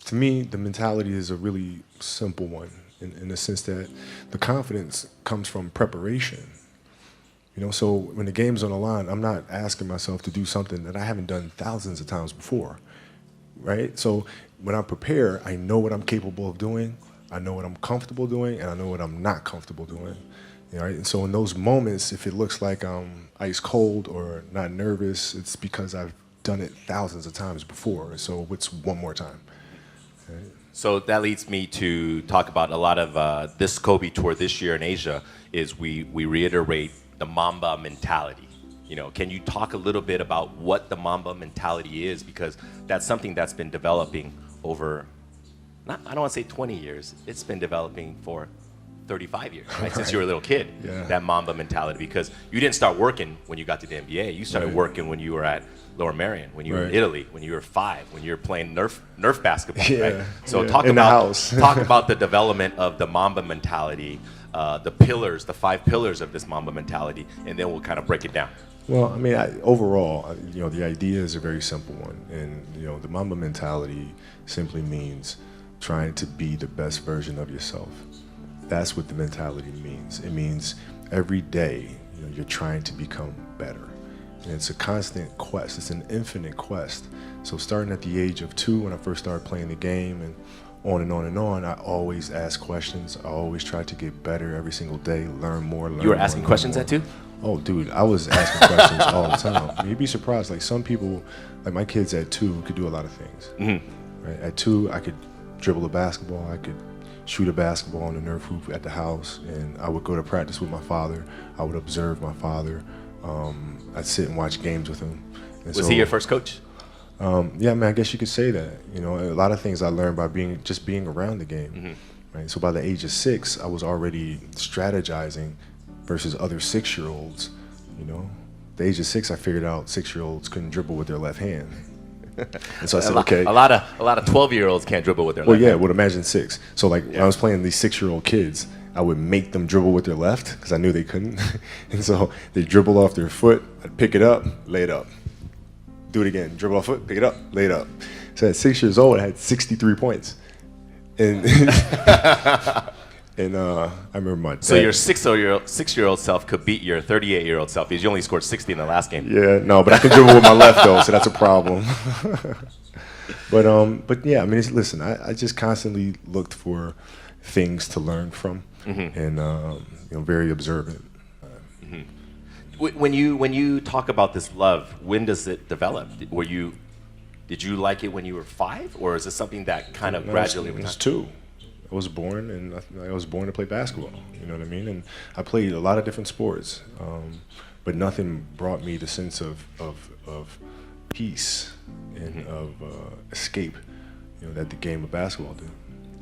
To me, the mentality is a really simple one in the sense that the confidence comes from preparation. So when the game's on the line, I'm not asking myself to do something that I haven't done thousands of times before, right? So when I prepare, I know what I'm capable of doing, I know what I'm comfortable doing, and I know what I'm not comfortable doing. Right? And so in those moments, if it looks like I'm ice cold or not nervous, it's because I've done it thousands of times before. So what's one more time? Right? So that leads me to talk about a lot of this Kobe tour this year in Asia is we reiterate the Mamba mentality. Can you talk a little bit about what the Mamba mentality is? Because that's something that's been developing over, I don't want to say 20 years. It's been developing for 35 years, right? Since you were a little kid, that Mamba mentality. Because you didn't start working when you got to the NBA. You started working when you were at Lower Merion, when you were in Italy, when you were 5, when you were playing Nerf basketball, right? So talk about the development of the Mamba mentality, the pillars, the 5 pillars of this Mamba mentality, and then we'll kind of break it down. Well, I mean, overall, the idea is a very simple one, and the Mamba mentality simply means trying to be the best version of yourself. That's what the mentality means. It means every day, you're trying to become better. And it's a constant quest. It's an infinite quest. So starting at the age of 2, when I first started playing the game, and on and on and on, I always ask questions. I always try to get better every single day, learn more. You were asking questions at 2? Oh, dude, I was asking questions all the time. I mean, you'd be surprised. Like some people, like my kids at 2 could do a lot of things. Mm-hmm. Right? At 2, I could dribble a basketball. I could shoot a basketball on the Nerf hoop at the house, and I would go to practice with my father. I would observe my father. I'd sit and watch games with him. And was he your first coach? Yeah, I mean, I guess you could say that. A lot of things I learned by being around the game. Mm-hmm. Right? So by the age of 6, I was already strategizing versus other 6-year-olds. The age of 6, I figured out 6-year-olds couldn't dribble with their left hand. And so I said, okay. A lot of 12-year-olds can't dribble with their left. Well, yeah, hand. would imagine 6. So when I was playing these 6-year-old kids, I would make them dribble with their left because I knew they couldn't. And so they dribble off their foot. I'd pick it up, lay it up. Do it again. Dribble off foot, pick it up, lay it up. So at 6 years old, I had 63 points. And and I remember my dad. So your 6-year-old self could beat your 38-year-old self because you only scored 60 in the last game. Yeah, no, but I can dribble with my left though, so that's a problem. But yeah, I mean, listen, I just constantly looked for things to learn from, and very observant. When you talk about this love, when does it develop? Did you like it when you were 5, or is it something that kind of gradually? It was 2. I was born, and I was born to play basketball. You know what I mean? And I played a lot of different sports, but nothing brought me the sense of peace and of escape, that the game of basketball did.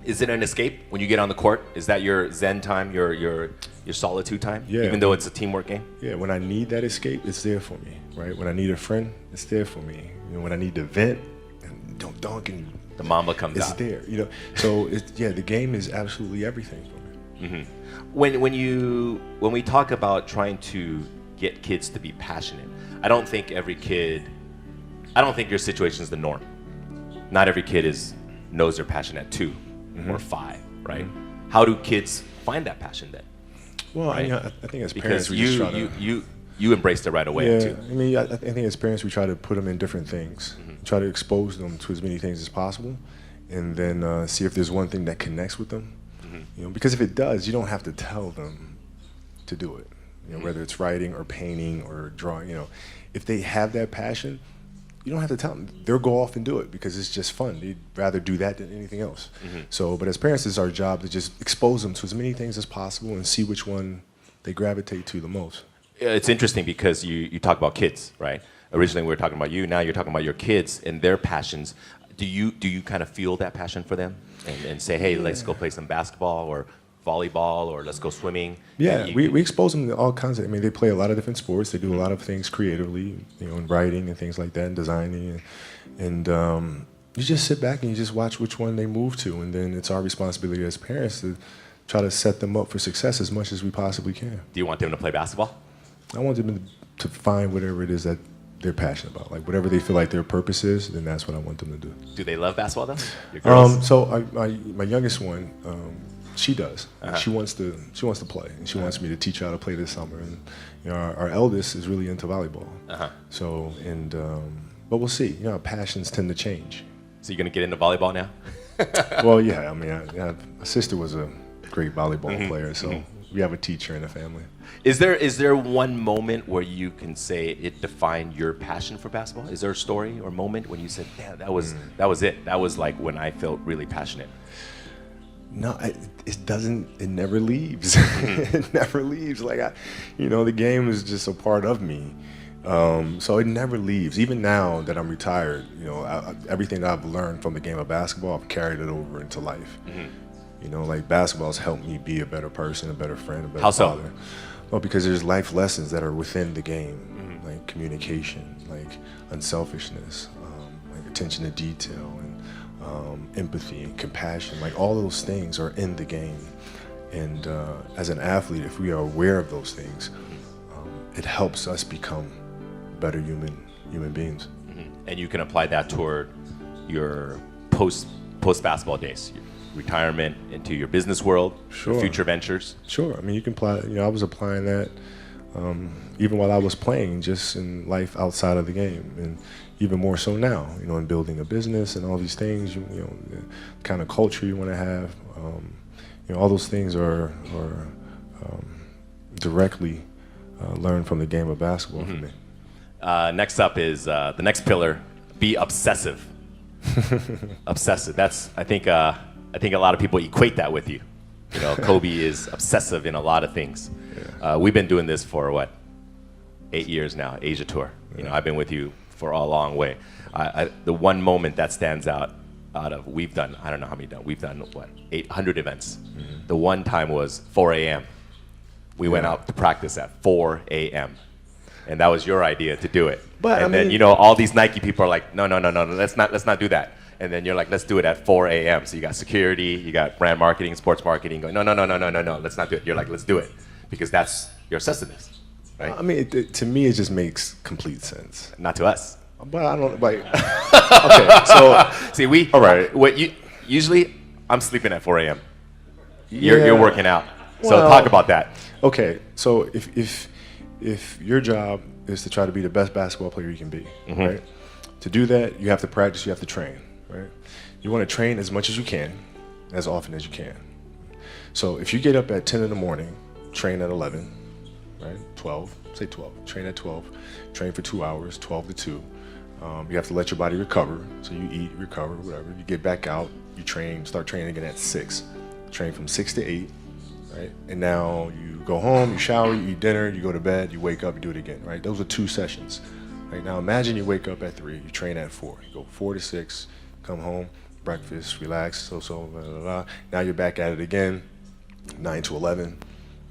Is it an escape when you get on the court? Is that your zen time, your solitude time? Yeah. Even though it's a teamwork game? Yeah, when I need that escape, it's there for me, right? When I need a friend, it's there for me. When I need to vent, and don't dunk and the Mamba comes out. It's there, So the game is absolutely everything for me. Mm-hmm. When we talk about trying to get kids to be passionate, I don't think your situation is the norm. Not every kid knows their passion at 2 or 5, right? Mm-hmm. How do kids find that passion then? Well, right? I think as parents, you embraced it right away too. I mean, I think as parents, we try to put them in different things, try to expose them to as many things as possible, and then see if there's one thing that connects with them. Because if it does, you don't have to tell them to do it. Whether it's writing or painting or drawing. If they have that passion, you don't have to tell them. They'll go off and do it because it's just fun. They'd rather do that than anything else. So, but as parents, it's our job to just expose them to as many things as possible and see which one they gravitate to the most. It's interesting because you talk about kids, right? Originally we were talking about you. Now you're talking about your kids and their passions. Do you kind of feel that passion for them and say, hey, let's go play some basketball or volleyball or let's go swimming? Yeah, we expose them to all kinds of. I mean, they play a lot of different sports. They do a lot of things creatively, in writing and things like that, and designing, and you just sit back and you just watch which one they move to, and then it's our responsibility as parents to try to set them up for success as much as we possibly can. Do you want them to play basketball? I want them to find whatever it is that they're passionate about. Like whatever they feel like their purpose is, then that's what I want them to do. Do they love basketball though? Your girls? So my youngest one, she does. She wants to play, and she wants me to teach her how to play this summer. And you know, our eldest is really into volleyball. So but we'll see. You know, passions tend to change. So you're gonna get into volleyball now? Well, yeah. I mean, my sister was a great volleyball player, so we have a teacher in the family. Is there one moment where you can say it defined your passion for basketball? Is there a story or moment when you said, "Yeah, that was it. That was like when I felt really passionate"? No, it doesn't. It never leaves. It never leaves. Like the game is just a part of me. So it never leaves. Even now that I'm retired, everything that I've learned from the game of basketball, I've carried it over into life. You know, like basketball's helped me be a better person, a better friend, a better father. Well, because there's life lessons that are within the game, like communication, like unselfishness, like attention to detail, and empathy and compassion. Like all those things are in the game. And as an athlete, if we are aware of those things, it helps us become better human beings. And you can apply that toward your post basketball days, your retirement, into your business world, your future ventures. Sure. I mean, you can apply. I was applying that even while I was playing, just in life outside of the game, and even more so now. In building a business and all these things. The kind of culture you want to have. All those things are directly learned from the game of basketball for me. Next up is the next pillar: be obsessive. Obsessive. That's I think a lot of people equate that with you. Kobe is obsessive in a lot of things. Yeah. We've been doing this for 8 years now, Asia tour. I've been with you for a long way. The one moment that stands out of we've done, I don't know how many we've done 800 events. The one time was 4 a.m. We went out to practice at 4 a.m. and that was your idea to do it. But then all these Nike people are like, no, let's not do that. And then you're like, let's do it at 4 a.m. So you got security, you got brand marketing, sports marketing going, no, let's not do it. You're like, let's do it because that's your obsessiveness, right? I mean, to me, it just makes complete sense. Not to us. But I don't like. Okay, so see, all right. Usually, I'm sleeping at 4 a.m. You're working out. So Well, talk about that. Okay, so if your job is to try to be the best basketball player you can be, right? To do that, you have to practice, you have to train, right? You want to train as much as you can, as often as you can. So if you get up at 10 in the morning, train at 11, right? 12, say 12, train at 12, train for 2 hours, 12 to 2. You have to let your body recover. So you eat, recover, whatever. You get back out, you train, start training again at 6. Train from 6 to 8, right? And now you go home, you shower, you eat dinner, you go to bed, you wake up, you do it again, right? Those are 2 sessions. Right? Now imagine you wake up at 3, you train at 4. You go 4 to 6, come home, breakfast, relax, blah, blah, blah. Now you're back at it again, 9 to 11,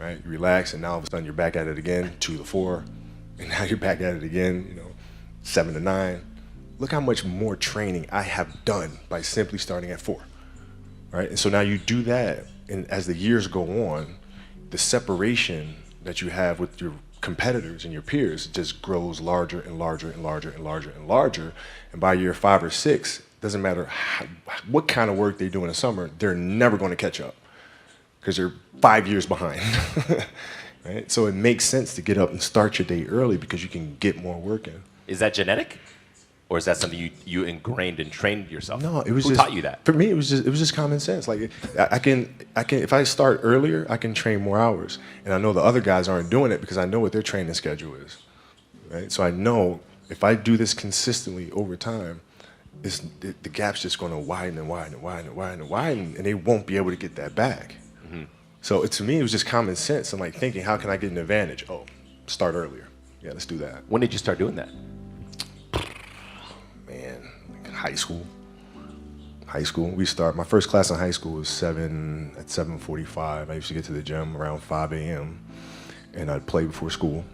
right? You relax, and now all of a sudden you're back at it again, 2 to 4, and now you're back at it again, 7 to 9. Look how much more training I have done by simply starting at 4, right? And so now you do that, and as the years go on, the separation that you have with your competitors and your peers just grows larger and larger and larger and larger and larger. And by year 5 or 6, doesn't matter what kind of work they do in the summer, they're never going to catch up because they're 5 years behind. Right? So it makes sense to get up and start your day early because you can get more work in. Is that genetic? Or is that something you ingrained and trained yourself? No, it was Who just, taught you that? For me, it was just common sense. Like I can if I start earlier, I can train more hours, and I know the other guys aren't doing it because I know what their training schedule is, right? So I know if I do this consistently over time, the gap's just going to widen and widen and widen and widen and widen, and they won't be able to get that back. So to me, it was just common sense and like thinking, how can I get an advantage? Oh, start earlier. Yeah, let's do that. When did you start doing that? Man, high school. My first class in high school was 7:45. I used to get to the gym around 5 a.m. and I'd play before school.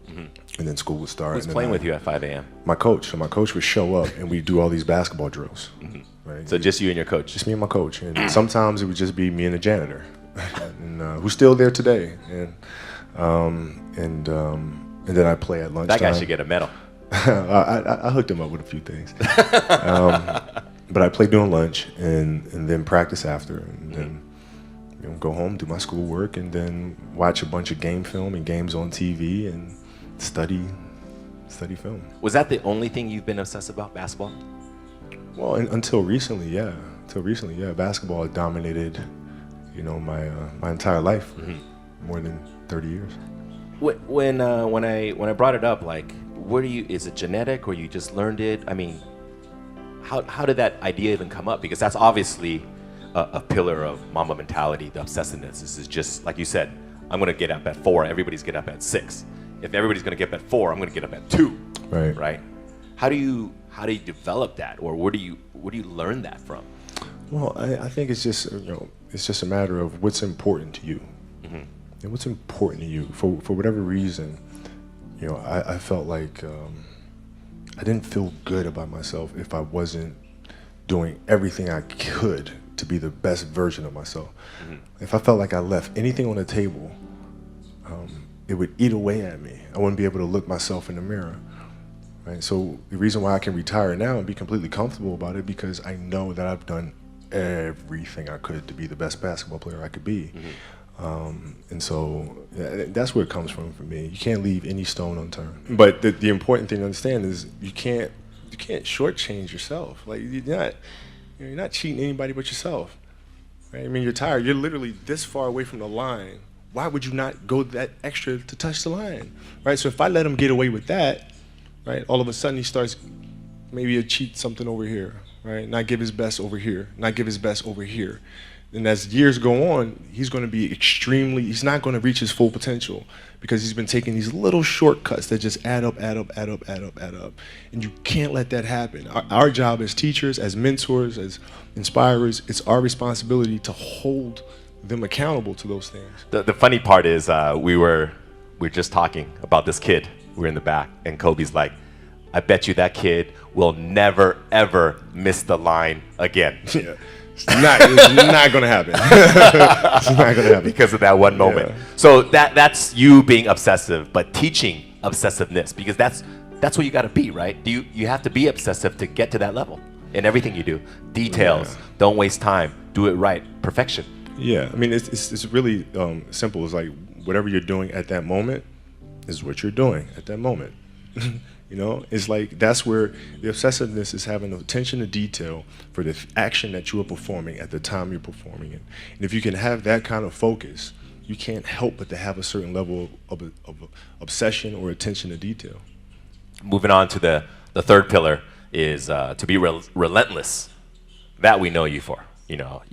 And then school would start. Who's playing with you at 5 a.m.? My coach. So my coach would show up and we'd do all these basketball drills. Right? So just you and your coach? Just me and my coach. And sometimes it would just be me and the janitor, and who's still there today. And then I play at lunchtime. That guy should get a medal. I hooked him up with a few things. But I played during lunch and then practice after, and then go home, do my schoolwork, and then watch a bunch of game film and games on TV and study film. Was that the only thing you've been obsessed about, basketball? Well, until recently, yeah. Basketball had dominated, my entire life for more than 30 years. When I brought it up, like, is it genetic or you just learned it? I mean, how did that idea even come up? Because that's obviously a pillar of Mamba mentality, the obsessiveness. This is just, like you said, I'm going to get up at 4, everybody's get up at 6. If everybody's going to get up at 4, I'm going to get up at 2. Right? How do you develop that, or where do you learn that from? Well, I think it's just a matter of what's important to you. And what's important to you for whatever reason. I felt like I didn't feel good about myself if I wasn't doing everything I could to be the best version of myself. If I felt like I left anything on the table, it would eat away at me. I wouldn't be able to look myself in the mirror. Right? So the reason why I can retire now and be completely comfortable about it, because I know that I've done everything I could to be the best basketball player I could be. And so that's where it comes from for me. You can't leave any stone unturned. But the important thing to understand is you can't shortchange yourself. Like you're not cheating anybody but yourself. Right? I mean, you're tired. You're literally this far away from the line. Why would you not go that extra to touch the line? Right? So if I let him get away with that, right, all of a sudden he starts maybe a cheat something over here, right? Not give his best over here, not give his best over here. And as years go on, he's going to be he's not going to reach his full potential because he's been taking these little shortcuts that just add up. And you can't let that happen. Our job as teachers, as mentors, as inspirers, it's our responsibility to hold them accountable to those things. The funny part is we were just talking about this kid. We were in the back, and Kobe's like, I bet you that kid will never, ever miss the line again. Yeah. It's not going to happen. It's not going to happen. Because of that one moment. Yeah. So that's you being obsessive, but teaching obsessiveness, because that's what you got to be, right? You have to be obsessive to get to that level in everything you do. Details, don't waste time, do it right, perfection. Yeah, I mean, it's really simple. It's like whatever you're doing at that moment is what you're doing at that moment. It's like that's where the obsessiveness is, having attention to detail for the action that you are performing at the time you're performing it. And if you can have that kind of focus, you can't help but to have a certain level of obsession or attention to detail. Moving on to the third pillar is to be relentless. That we know you for.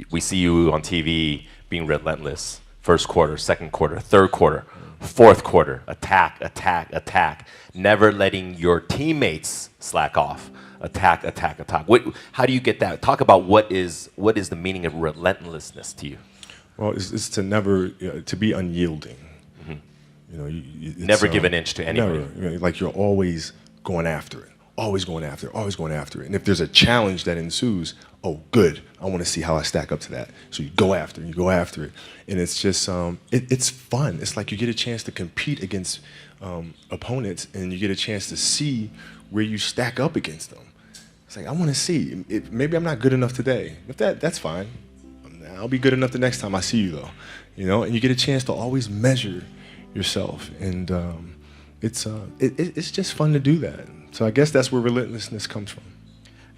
We see you on TV being relentless. First quarter, second quarter, third quarter, fourth quarter, attack, never letting your teammates slack off. Attack. How do you get that? Talk about what is the meaning of relentlessness to you? Well, it's to never, to be unyielding. Never give an inch to anybody. Never. Like you're always going after it. Always going after it. And if there's a challenge that ensues, oh, good, I want to see how I stack up to that. So you go after it. And it's just, it's fun. It's like you get a chance to compete against opponents, and you get a chance to see where you stack up against them. It's like, I want to see. Maybe I'm not good enough today. But that's fine. I'll be good enough the next time I see you, though. And you get a chance to always measure yourself. And it's just fun to do that. So I guess that's where relentlessness comes from.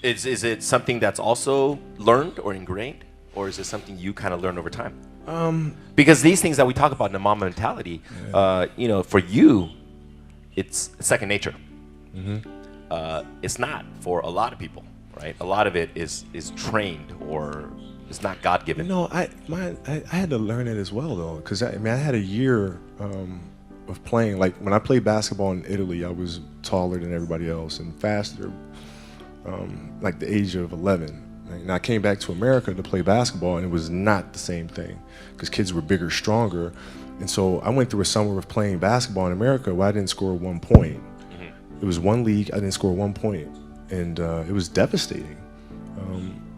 Is it something that's also learned or ingrained, or is it something you kind of learn over time? Because these things that we talk about in the Mamba mentality, for you, it's second nature. It's not for a lot of people, right? A lot of it is trained, or it's not God-given. I had to learn it as well, though, because I had a year of playing. Like when I played basketball in Italy, I was taller than everybody else and faster, like the age of 11. And I came back to America to play basketball, and it was not the same thing because kids were bigger, stronger. And so I went through a summer of playing basketball in America where I didn't score 1 point. It was one league, I didn't score 1 point, and it was devastating.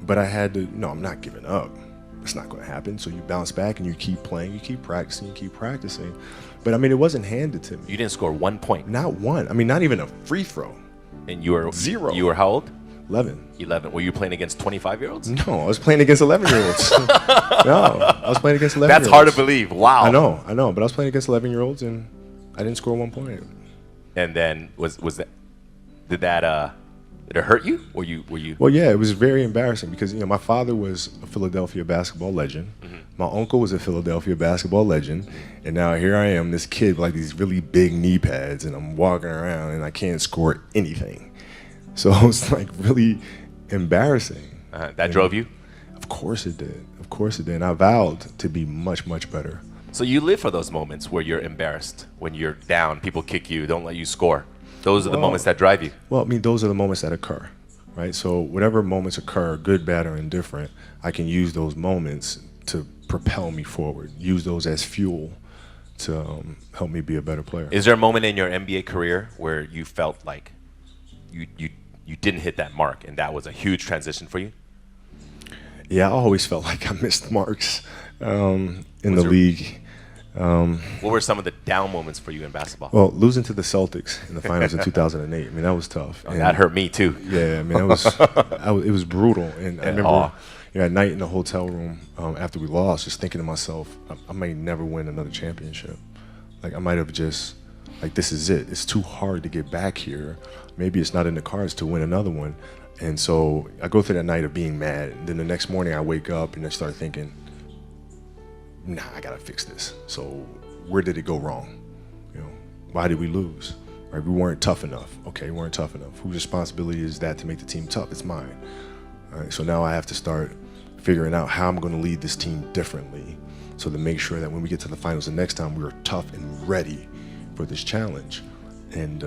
But I had to, I'm not giving up. It's not going to happen. So you bounce back and you keep playing, you keep practicing. But I mean, it wasn't handed to me. You didn't score 1 point? Not one. I mean, not even a free throw. And you were 0. You were how old? 11. 11. Were you playing against 25-year-olds? No, I was playing against 11-year-olds. No, I was playing against 11-year-olds. That's hard to believe. Wow. I know, but I was playing against 11-year-olds and I didn't score 1 point. And then was that did it hurt you? Were you? Well, yeah, it was very embarrassing because my father was a Philadelphia basketball legend. Mm-hmm. My uncle was a Philadelphia basketball legend, and now here I am, this kid with like these really big knee pads, and I'm walking around and I can't score anything. So it was like really embarrassing. That drove you? Of course it did. Of course it did. And I vowed to be much, much better. So you live for those moments where you're embarrassed, when you're down, people kick you, don't let you score. Those are the moments that drive you. Well, I mean, those are the moments that occur, right? So whatever moments occur, good, bad, or indifferent, I can use those moments to propel me forward, use those as fuel to help me be a better player. Is there a moment in your NBA career where you felt like you didn't hit that mark and that was a huge transition for you? Yeah, I always felt like I missed marks in the league. What were some of the down moments for you in basketball? Well, losing to the Celtics in the finals in 2008, I mean, that was tough. And that hurt me too. Yeah, I mean, it was brutal. And I remember at night in the hotel room after we lost, just thinking to myself, I may never win another championship. Like, I might have just, like, this is it. It's too hard to get back here. Maybe it's not in the cards to win another one. And so I go through that night of being mad. And then the next morning I wake up and I start thinking, nah, I gotta fix this. So where did it go wrong? Why did we lose? Right? We weren't tough enough. Okay, we weren't tough enough. Whose responsibility is that to make the team tough? It's mine. All right, so now I have to start figuring out how I'm gonna lead this team differently so to make sure that when we get to the finals the next time, we are tough and ready for this challenge. And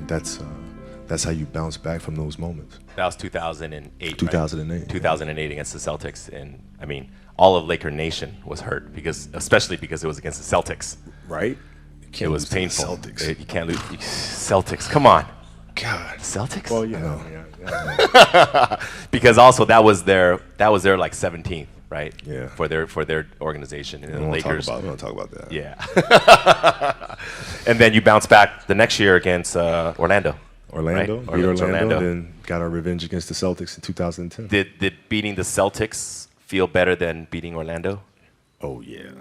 that's how you bounce back from those moments. That was 2008. 2008. Right? 2008 against the Celtics, and I mean, all of Laker Nation was hurt especially because it was against the Celtics. Right? It was painful. Celtics. You can't lose. Celtics, come on. God. Celtics? Well, yeah. Because also that was their like 17th, right? Yeah. For their organization, and the We Lakers. don't talk about that. Yeah. And then you bounced back the next year against Orlando. Orlando, Right? beat Orlando, then got our revenge against the Celtics in 2010. Did beating the Celtics feel better than beating Orlando? Oh yeah.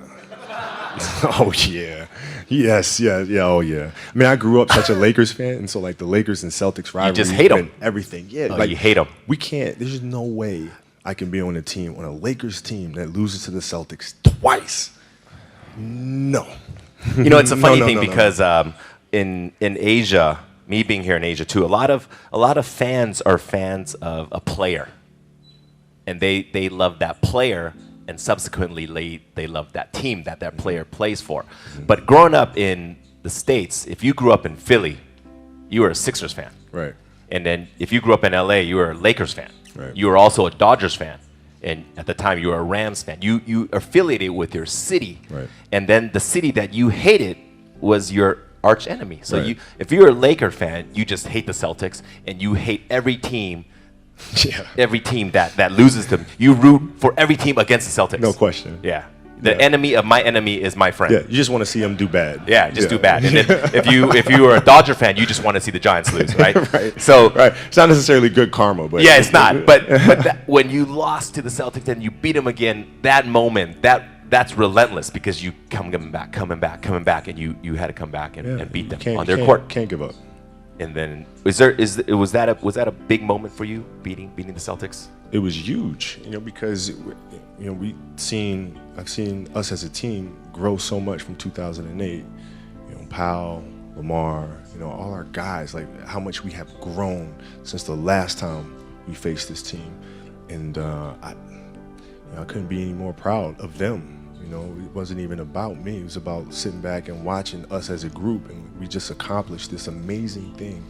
Oh yeah. Yes, yeah, oh yeah. I mean, I grew up such a Lakers fan, and so like the Lakers and Celtics rivalry, just hate 'em. everything. Yeah, Oh, like you hate them. we can't. There's just no way I can be on a Lakers team that loses to the Celtics twice. No. It's a funny No, thing no, no. because in Asia, me being here in Asia too, a lot of fans are fans of a player, and they love that player, and subsequently they love that team that player plays for. But growing up in the States, if you grew up in Philly, you were a Sixers fan, Right. and then if you grew up in LA, you were a Lakers fan. Right. You were also a Dodgers fan, and at the time you were a Rams fan. You affiliated with your city, Right. and then the city that you hated was your arch enemy. So Right. if you're a Laker fan, you just hate the Celtics, and you hate every team Yeah. every team that loses them. You root for every team against the Celtics. No question. Yeah. The Yeah. enemy of my enemy is my friend. Yeah. You just want to see them do bad. Yeah, just do bad. And then if you were a Dodger fan, you just want to see the Giants lose, right? Right. So Right. It's not necessarily good karma, but yeah, it's not. But when you lost to the Celtics and you beat them again, that moment, that's relentless because you coming back, and you had to come back and beat them on their court. Can't give up. And then was that a big moment for you beating the Celtics? It was huge, because I've seen us as a team grow so much from 2008. Powell, Lamar, all our guys, like how much we have grown since the last time we faced this team, and I couldn't be any more proud of them. It wasn't even about me. It was about sitting back and watching us as a group, and we just accomplished this amazing thing,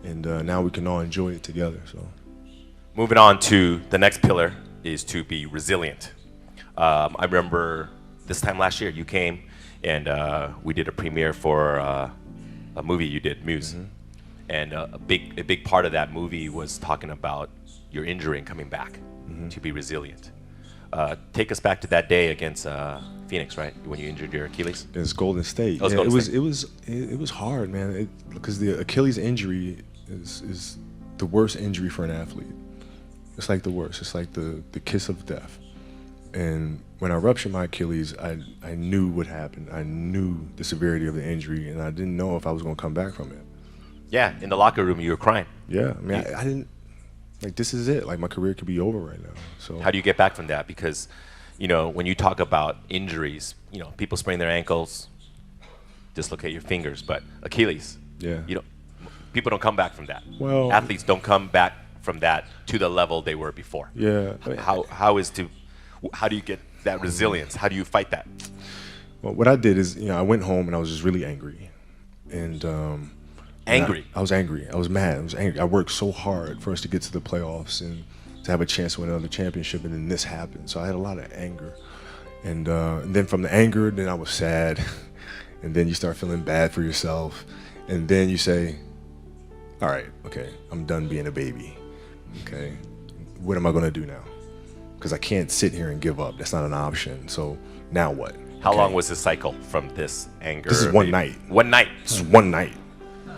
and now we can all enjoy it together. So, moving on to the next pillar is to be resilient. I remember this time last year you came and we did a premiere for a movie you did, Muse, and a big part of that movie was talking about your injury and coming back to be resilient. Take us back to that day against Phoenix, right? When you injured your Achilles. It's Golden State. Oh, it's Yeah, Golden State. it was hard, man, because the Achilles injury is the worst injury for an athlete. It's like the worst. It's like the kiss of death. And when I ruptured my Achilles, I knew what happened. I knew the severity of the injury, and I didn't know if I was going to come back from it. Yeah, in the locker room, you were crying. Yeah, I mean, I didn't, like, this is it. Like, my career could be over right now. So How do you get back from that? Because, you know, when you talk about injuries, you know, people sprain their ankles, dislocate your fingers, but Achilles, Yeah. People don't come back from that. Well, athletes don't come back from that to the level they were before. Yeah. How do you get that resilience? How do you fight that? Well, what I did is, I went home and I was just really angry. And Angry? I was angry. I was mad. I was angry. I worked so hard for us to get to the playoffs and to have a chance to win another championship, and then this happened. So I had a lot of anger. And then from the anger, then I was sad. And then you start feeling bad for yourself. And then you say, all right, okay, I'm done being a baby. Okay, what am I going to do now? Because I can't sit here and give up. That's not an option. So now what? How long was the cycle from this anger? This is one night. One night. This is one night.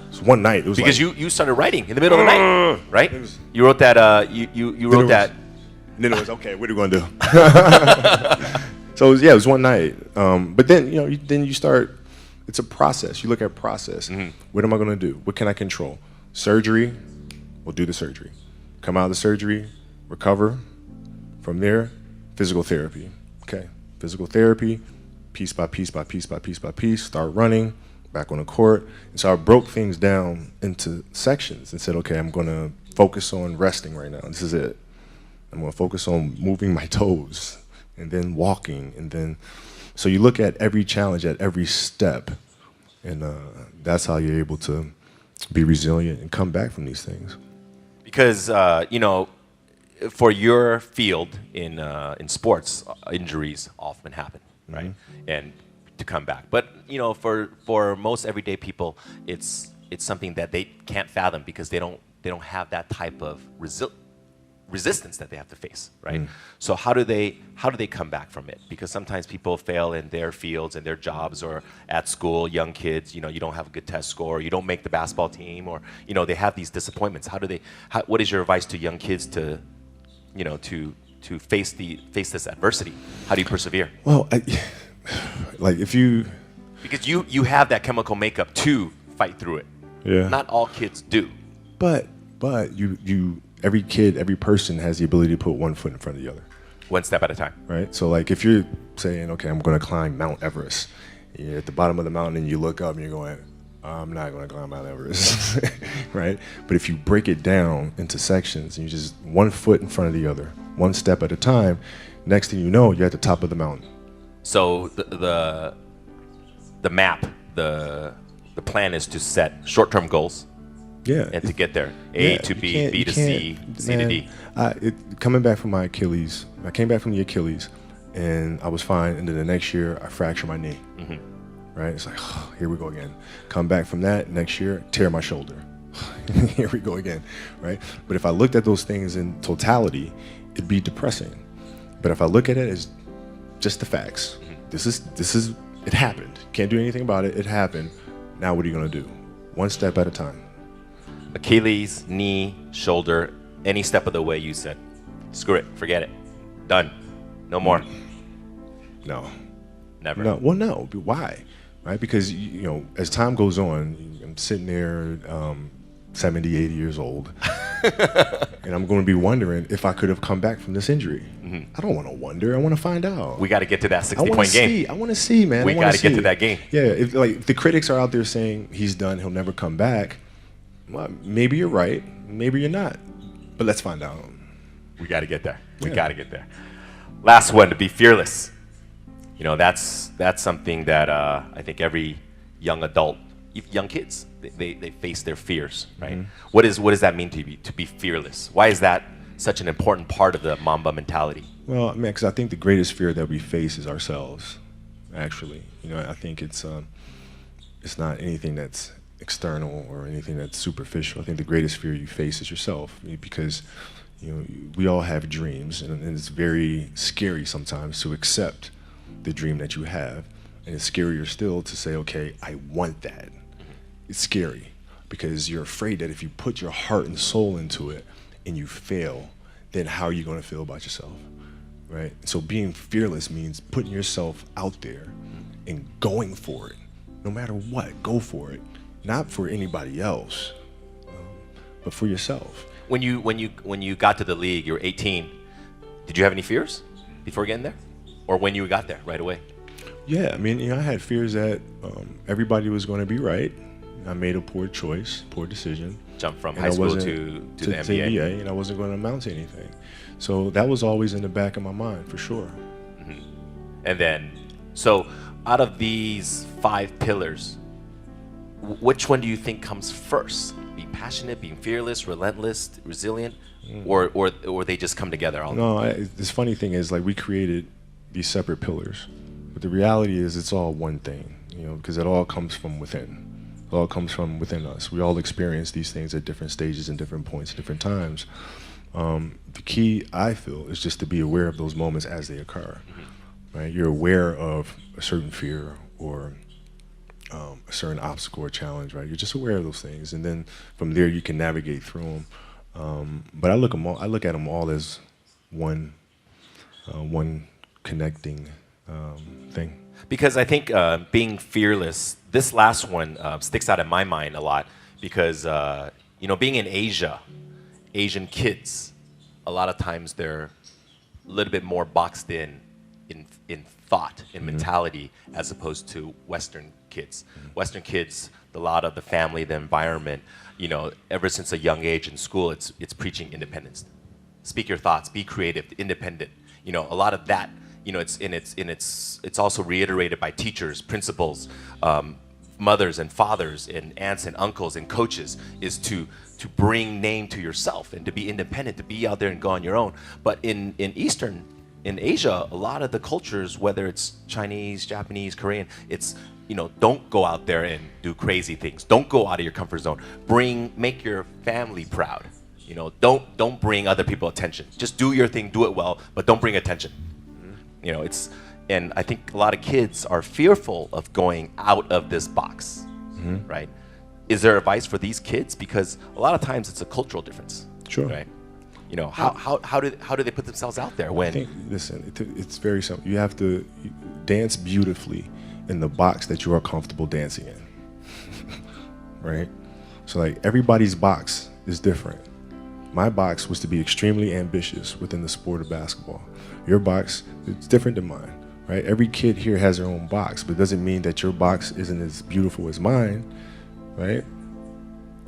It's one night. It was Because like, you started writing in the middle of the night, right? You wrote that. You wrote that. Then it was okay. What are we going to do? So it was one night. But then then you start. It's a process. You look at process. Mm-hmm. What am I going to do? What can I control? Surgery. We'll do the surgery. Come out of the surgery. Recover. From there, physical therapy. Okay, physical therapy. Piece by piece by piece by piece by piece. Start running. Back on the court. And so I broke things down into sections and said, okay, I'm going to focus on resting right now. This is it. I'm going to focus on moving my toes and then walking. And then, so you look at every challenge at every step. And that's how you're able to be resilient and come back from these things. Because, for your field in sports, injuries often happen, right? Mm-hmm. And to come back. But for most everyday people, it's something that they can't fathom because they don't have that type of resistance that they have to face, right? So how do they come back from it? Because sometimes people fail in their fields and their jobs or at school, young kids, you don't have a good test score, you don't make the basketball team, or they have these disappointments. What is your advice to young kids to face this adversity? How do you persevere? Well, because you have that chemical makeup to fight through it. Yeah. Not all kids do. But every kid, every person has the ability to put one foot in front of the other. One step at a time. Right? So like if you're saying, okay, I'm going to climb Mount Everest, you're at the bottom of the mountain and you look up and you're going, I'm not going to climb Mount Everest, right? But if you break it down into sections and you just one foot in front of the other, one step at a time, next thing you know, you're at the top of the mountain. So the map, the plan is to set short-term goals. Yeah. And to get there, A to B, B to C, C to D. Coming back from my Achilles, I came back from the Achilles, and I was fine. And then the next year, I fractured my knee. Mm-hmm. Right? It's like, oh, here we go again. Come back from that next year, tear my shoulder. Here we go again. Right? But if I looked at those things in totality, it'd be depressing. But if I look at it as just the facts, this is it happened. Can't do anything about it. It happened. Now what are you gonna do? One step at a time. Achilles, knee, shoulder, any step of the way you said, screw it, forget it, done, no more. No. Never. No. Well, no. Why? Right? Because as time goes on, I'm sitting there, 70, 80 years old, and I'm going to be wondering if I could have come back from this injury. Mm-hmm. I don't want to wonder. I want to find out. We got to get to that 60-point game. I want to see, man. We got to get to that game. Yeah. If the critics are out there saying he's done, he'll never come back. Well, maybe you're right. Maybe you're not. But let's find out. We got to get there. We got to get there. Last one, to be fearless. That's something that I think every young adult, young kids, they face their fears, right? Mm-hmm. What does that mean to be fearless? Why is that such an important part of the Mamba mentality? Well, man, because I think the greatest fear that we face is ourselves. Actually, I think it's not anything that's external or anything that's superficial. I think the greatest fear you face is yourself, because we all have dreams, and it's very scary sometimes to accept the dream that you have, and it's scarier still to say, okay, I want that. It's scary. because you're afraid that if you put your heart and soul into it and you fail, then how are you going to feel about yourself, right? So being fearless means putting yourself out there and going for it, no matter what. Go for it, not for anybody else, but for yourself. When you got to the league, you were 18. Did you have any fears before getting there, or when you got there right away? Yeah, I mean, I had fears that everybody was going to be right. I made a poor choice, poor decision. Jump from And high I school wasn't- to the NBA. and I wasn't going to amount to anything. So that was always in the back of my mind, for sure. And then, so out of these 5 pillars, which one do you think comes first? Being passionate, being fearless, relentless, resilient, or they just come together all? No, this funny thing is, like, we created these separate pillars, but the reality is it's all one thing, because it all comes from within. It all comes from within us. We all experience these things at different stages and different points, different times. The key, I feel, is just to be aware of those moments as they occur. Right? You're aware of a certain fear or a certain obstacle or challenge, right? You're just aware of those things, and then from there you can navigate through them. But I look at them all as one connecting thing. Because I think being fearless, this last one sticks out in my mind a lot because, being in Asia, Asian kids, a lot of times they're a little bit more boxed in thought, in mentality, as opposed to Western kids. Western kids, a lot of the family, the environment, ever since a young age in school, it's preaching independence. Speak your thoughts, be creative, independent. A lot of that. It's also reiterated by teachers, principals, mothers and fathers, and aunts and uncles and coaches, is to bring name to yourself and to be independent, to be out there and go on your own. But in Asia, a lot of the cultures, whether it's Chinese, Japanese, Korean, it's don't go out there and do crazy things. Don't go out of your comfort zone. Make your family proud. Don't bring other people attention. Just do your thing, do it well, but don't bring attention. And I think a lot of kids are fearful of going out of this box, right? Is there advice for these kids? Because a lot of times it's a cultural difference. Sure. Right? How do they put themselves out there when? I think, listen, it's very simple. You have to dance beautifully in the box that you are comfortable dancing in, right? So, like, everybody's box is different. My box was to be extremely ambitious within the sport of basketball. Your box is different than mine, right? Every kid here has their own box, but it doesn't mean that your box isn't as beautiful as mine, right?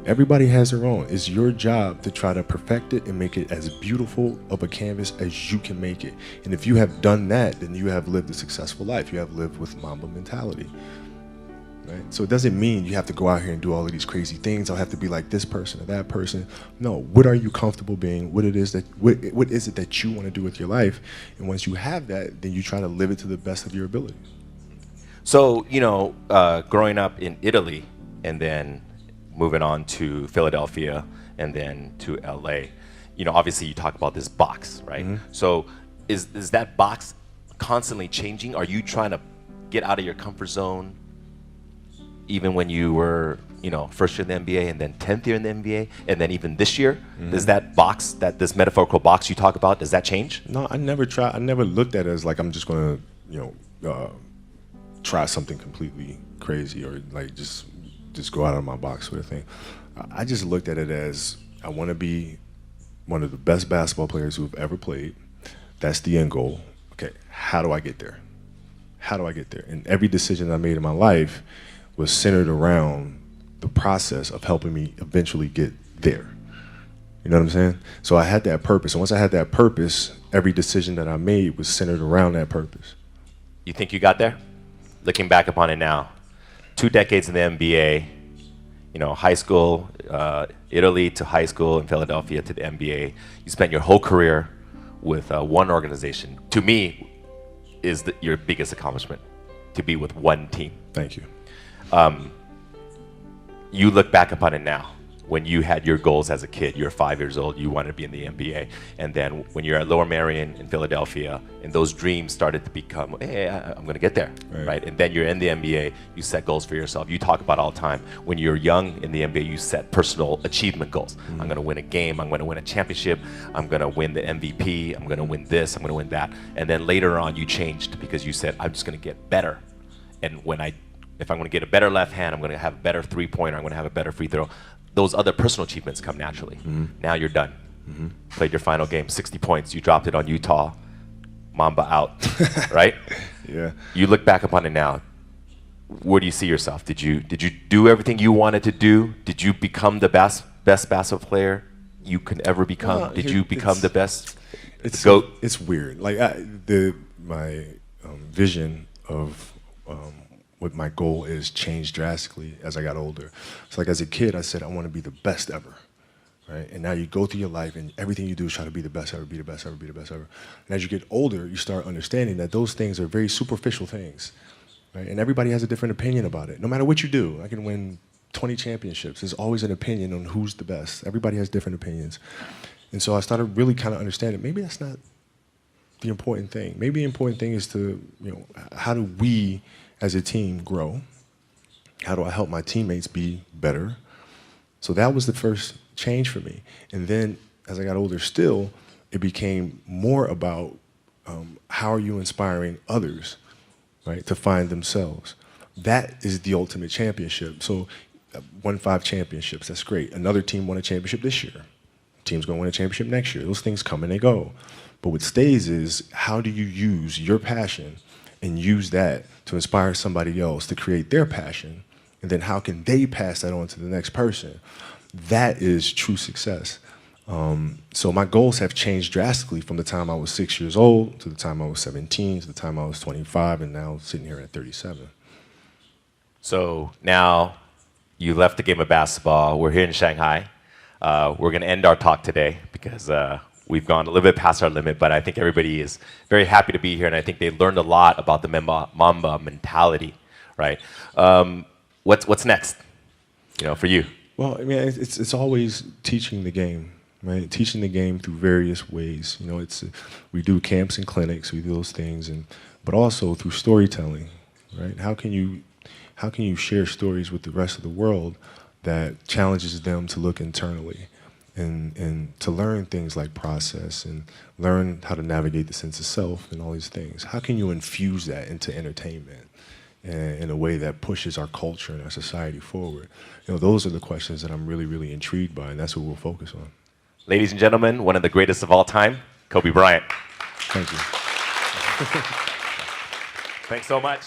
Everybody has their own. It's your job to try to perfect it and make it as beautiful of a canvas as you can make it. And if you have done that, then you have lived a successful life. You have lived with Mamba mentality, right? So it doesn't mean you have to go out here and do all of these crazy things. I'll have to be like this person or that person. No, what are you comfortable being? What is it that you want to do with your life? And once you have that, then you try to live it to the best of your ability. So, growing up in Italy and then moving on to Philadelphia and then to LA, obviously you talk about this box, right? So is that box constantly changing? Are you trying to get out of your comfort zone even when you were, first year in the NBA and then 10th year in the NBA and then even this year? Does that box, this metaphorical box you talk about, does that change? No, I never looked at it as like I'm just going to, try something completely crazy or like just go out of my box sort of thing. I just looked at it as I want to be one of the best basketball players who have ever played. That's the end goal. Okay, how do I get there? How do I get there? And every decision I made in my life was centered around the process of helping me eventually get there. You know what I'm saying? So I had that purpose. And once I had that purpose, every decision that I made was centered around that purpose. You think you got there? Looking back upon it now, 2 decades in the NBA, high school, Italy to high school, in Philadelphia to the NBA. You spent your whole career with one organization. To me, is your biggest accomplishment, to be with one team. Thank you. You look back upon it now. when you had your goals as a kid. You're 5 years old, you wanted to be in the NBA. And then when you're at Lower Merion in Philadelphia, and those dreams started to become, hey, I'm going to get there, right? And then you're in the NBA, you set goals for yourself. You talk about all the time, when you're young in the NBA, you set personal achievement goals. I'm going to win a game, I'm going to win a championship, I'm going to win the MVP, I'm going to win this, I'm going to win that. And then later on, you changed because you said, I'm just going to get better. And if I'm going to get a better left hand, I'm going to have a better three-pointer, I'm going to have a better free throw. Those other personal achievements come naturally. Now you're done. Played your final game, 60 points. You dropped it on Utah. Mamba out, right? Yeah. You look back upon it now. Where do you see yourself? Did you do everything you wanted to do? Did you become the best basketball player you could ever become? Well, Did you become the best? It's GOAT? It's weird. Like my vision of what my goal is changed drastically as I got older. So like as a kid, I said I want to be the best ever, right? And now you go through your life and everything you do is try to be the best ever, be the best ever, be the best ever. And as you get older, you start understanding that those things are very superficial things, right? And everybody has a different opinion about it. No matter what you do, I can win 20 championships. There's always an opinion on who's the best. Everybody has different opinions. And so I started really kind of understanding maybe that's not the important thing. Maybe the important thing is to, how do we as a team grow? How do I help my teammates be better? So that was the first change for me. And then as I got older still, it became more about how are you inspiring others, right, to find themselves. That is the ultimate championship. So won 5 championships, that's great. Another team won a championship this year. Team's gonna win a championship next year. Those things come and they go. But what stays is how do you use your passion and use that to inspire somebody else to create their passion, and then how can they pass that on to the next person? That is true success. So my goals have changed drastically from the time I was 6 years old to the time I was 17 to the time I was 25, and now sitting here at 37. So now you left the game of basketball. We're here in Shanghai. We're going to end our talk today because we've gone a little bit past our limit, but I think everybody is very happy to be here, and I think they learned a lot about the Mamba mentality, right? What's next, for you? Well, I mean, it's always teaching the game, right? Teaching the game through various ways. We do camps and clinics, we do those things, but also through storytelling, right? How can you share stories with the rest of the world that challenges them to look internally? And to learn things like process and learn how to navigate the sense of self and all these things. How can you infuse that into entertainment in a way that pushes our culture and our society forward? Those are the questions that I'm really, really intrigued by, and that's what we'll focus on. Ladies and gentlemen, one of the greatest of all time, Kobe Bryant. Thank you. Thanks so much.